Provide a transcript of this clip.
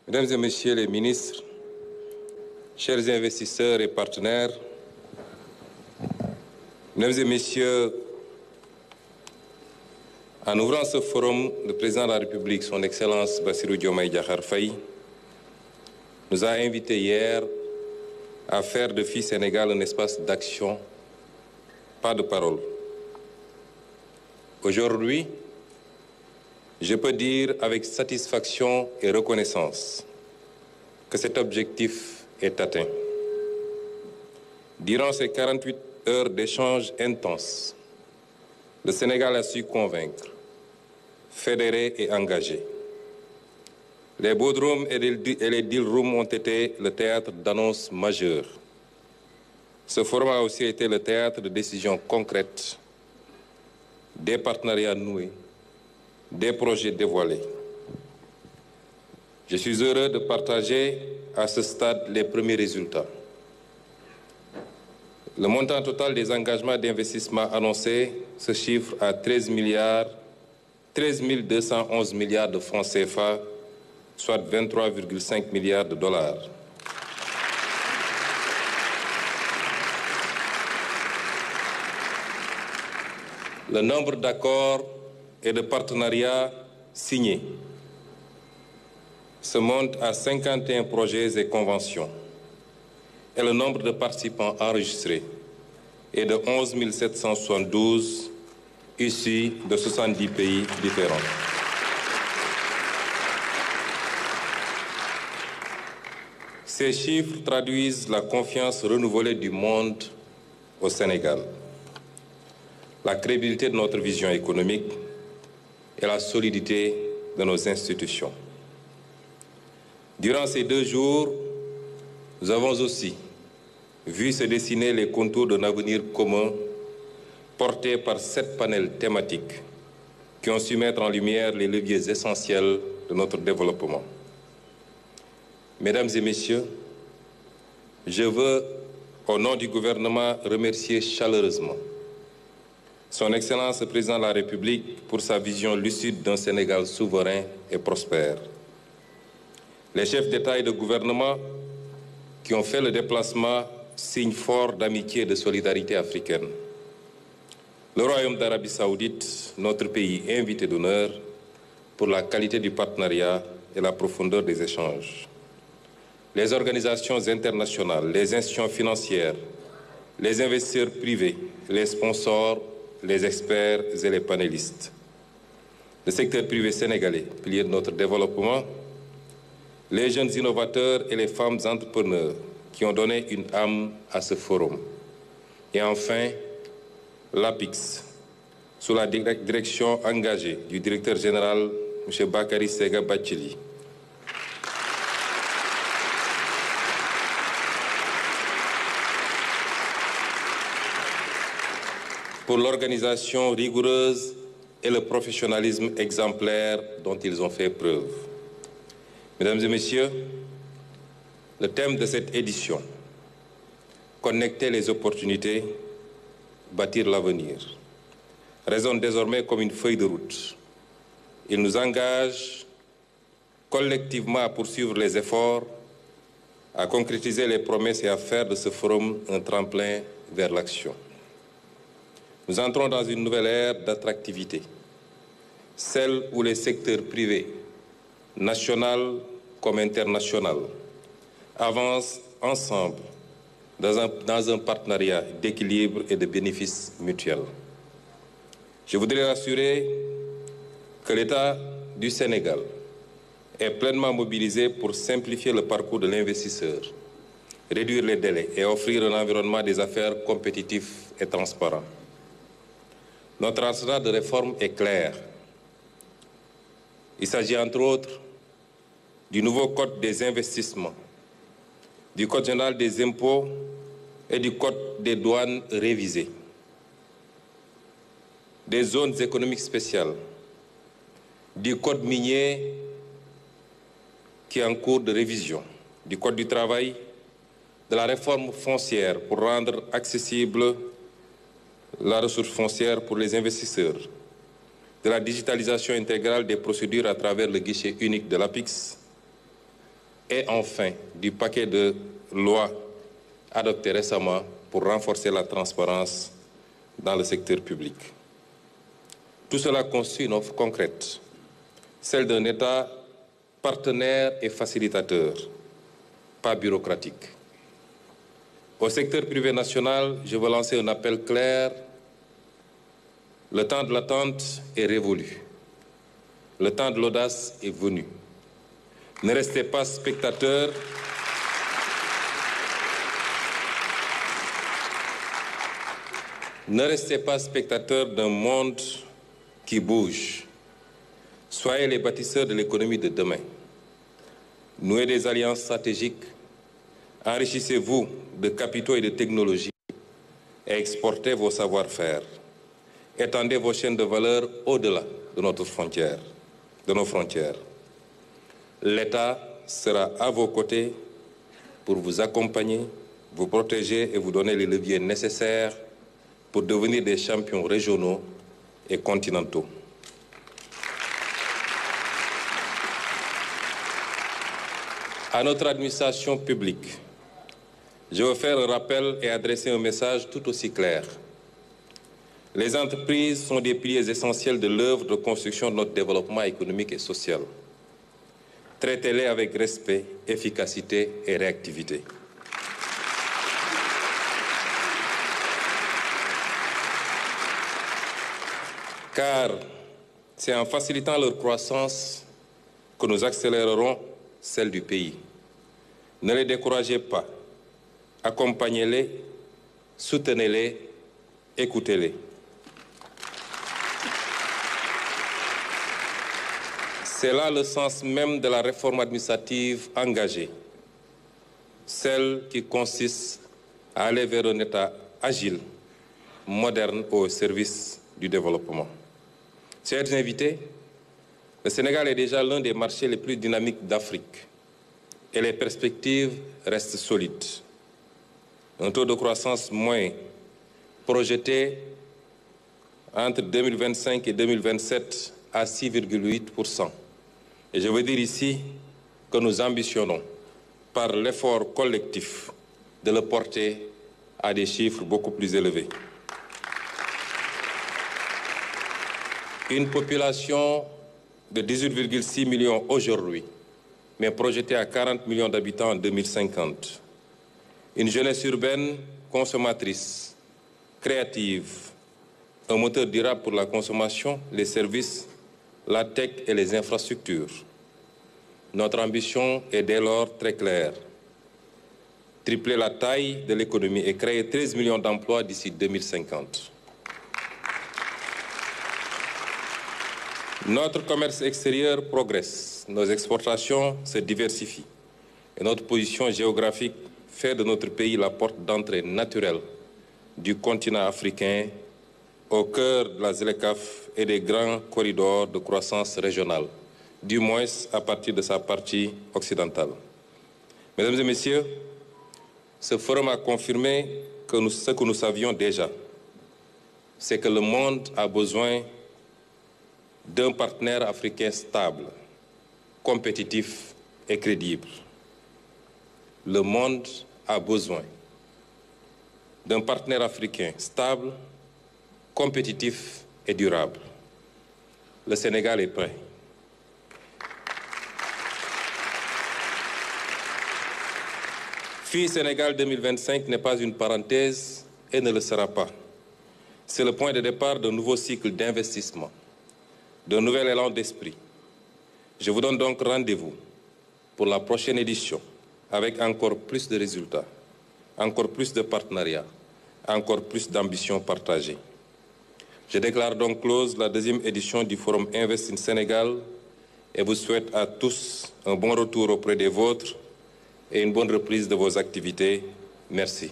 Mesdames et Messieurs les ministres, chers investisseurs et partenaires, Mesdames et Messieurs, en ouvrant ce forum, le Président de la République, Son Excellence Bassirou Diomaye Diakhar Faye, nous a invités hier à faire de FI Sénégal un espace d'action, pas de parole. Aujourd'hui, je peux dire avec satisfaction et reconnaissance que cet objectif est atteint. Durant ces 48 heures d'échanges intenses, le Sénégal a su convaincre, fédérer et engager. Les boardrooms et les deal rooms ont été le théâtre d'annonces majeures. Ce forum a aussi été le théâtre de décisions concrètes, des partenariats noués, des projets dévoilés. Je suis heureux de partager à ce stade les premiers résultats. Le montant total des engagements d'investissement annoncés se chiffre à 13 211 milliards de francs CFA, soit 23,5 milliards de dollars. Le nombre d'accords et de partenariats signés se monte à 51 projets et conventions, et le nombre de participants enregistrés est de 11 772 issus de 70 pays différents. Ces chiffres traduisent la confiance renouvelée du monde au Sénégal, la crédibilité de notre vision économique et la solidité de nos institutions. Durant ces 2 jours, nous avons aussi vu se dessiner les contours d'un avenir commun porté par 7 panels thématiques qui ont su mettre en lumière les leviers essentiels de notre développement. Mesdames et Messieurs, je veux, au nom du gouvernement, remercier chaleureusement Son Excellence le Président de la République pour sa vision lucide d'un Sénégal souverain et prospère. Les chefs d'État et de gouvernement qui ont fait le déplacement, signe fort d'amitié et de solidarité africaine. Le Royaume d'Arabie Saoudite, notre pays invité d'honneur, pour la qualité du partenariat et la profondeur des échanges. Les organisations internationales, les institutions financières, les investisseurs privés, les sponsors, les experts et les panélistes. Le secteur privé sénégalais, pilier de notre développement, les jeunes innovateurs et les femmes entrepreneurs qui ont donné une âme à ce forum. Et enfin, l'APIX, sous la direction engagée du directeur général, M. Bakary Sega Bathily. Pour l'organisation rigoureuse et le professionnalisme exemplaire dont ils ont fait preuve. Mesdames et Messieurs, le thème de cette édition, connecter les opportunités, bâtir l'avenir, résonne désormais comme une feuille de route. Il nous engage collectivement à poursuivre les efforts, à concrétiser les promesses et à faire de ce forum un tremplin vers l'action. Nous entrons dans une nouvelle ère d'attractivité, celle où les secteurs privés, national comme international, avancent ensemble dans un partenariat d'équilibre et de bénéfices mutuels. Je voudrais rassurer que l'État du Sénégal est pleinement mobilisé pour simplifier le parcours de l'investisseur, réduire les délais et offrir un environnement des affaires compétitif et transparent. Notre arsenal de réformes est clair. Il s'agit entre autres du nouveau Code des investissements, du Code général des impôts et du Code des douanes révisé, des zones économiques spéciales, du Code minier qui est en cours de révision, du Code du travail, de la réforme foncière pour rendre accessible la ressource foncière pour les investisseurs, de la digitalisation intégrale des procédures à travers le guichet unique de l'APIX, et enfin du paquet de lois adoptées récemment pour renforcer la transparence dans le secteur public. Tout cela constitue une offre concrète, celle d'un État partenaire et facilitateur, pas bureaucratique. Au secteur privé national, je veux lancer un appel clair. Le temps de l'attente est révolu. Le temps de l'audace est venu. Ne restez pas spectateurs. Ne restez pas spectateurs d'un monde qui bouge. Soyez les bâtisseurs de l'économie de demain. Nouez des alliances stratégiques. Enrichissez-vous de capitaux et de technologies et exportez vos savoir-faire. Étendez vos chaînes de valeur au-delà de nos frontières. L'État sera à vos côtés pour vous accompagner, vous protéger et vous donner les leviers nécessaires pour devenir des champions régionaux et continentaux. À notre administration publique, je veux faire un rappel et adresser un message tout aussi clair. Les entreprises sont des piliers essentiels de l'œuvre de construction de notre développement économique et social. Traitez-les avec respect, efficacité et réactivité. Car c'est en facilitant leur croissance que nous accélérerons celle du pays. Ne les découragez pas. Accompagnez-les, soutenez-les, écoutez-les. C'est là le sens même de la réforme administrative engagée, celle qui consiste à aller vers un État agile, moderne au service du développement. Chers invités, le Sénégal est déjà l'un des marchés les plus dynamiques d'Afrique et les perspectives restent solides. Un taux de croissance moyen projeté entre 2025 et 2027 à 6,8%. Et je veux dire ici que nous ambitionnons, par l'effort collectif, de le porter à des chiffres beaucoup plus élevés. Une population de 18,6 millions aujourd'hui, mais projetée à 40 millions d'habitants en 2050. Une jeunesse urbaine consommatrice, créative, un moteur durable pour la consommation, les services, la tech et les infrastructures. Notre ambition est dès lors très claire. Tripler la taille de l'économie et créer 13 millions d'emplois d'ici 2050. Notre commerce extérieur progresse, nos exportations se diversifient et notre position géographique fait de notre pays la porte d'entrée naturelle du continent africain au cœur de la ZLECAf et des grands corridors de croissance régionale, du moins à partir de sa partie occidentale. Mesdames et messieurs, ce forum a confirmé ce que nous savions déjà, c'est que le monde a besoin d'un partenaire africain stable, compétitif et crédible. Le monde a besoin d'un partenaire africain stable, compétitif et durable. Le Sénégal est prêt. FI Sénégal 2025 n'est pas une parenthèse et ne le sera pas. C'est le point de départ d'un nouveau cycle d'investissement, d'un nouvel élan d'esprit. Je vous donne donc rendez-vous pour la prochaine édition avec encore plus de résultats, encore plus de partenariats, encore plus d'ambitions partagées. Je déclare donc close la deuxième édition du Forum Invest in Sénégal et vous souhaite à tous un bon retour auprès des vôtres et une bonne reprise de vos activités. Merci.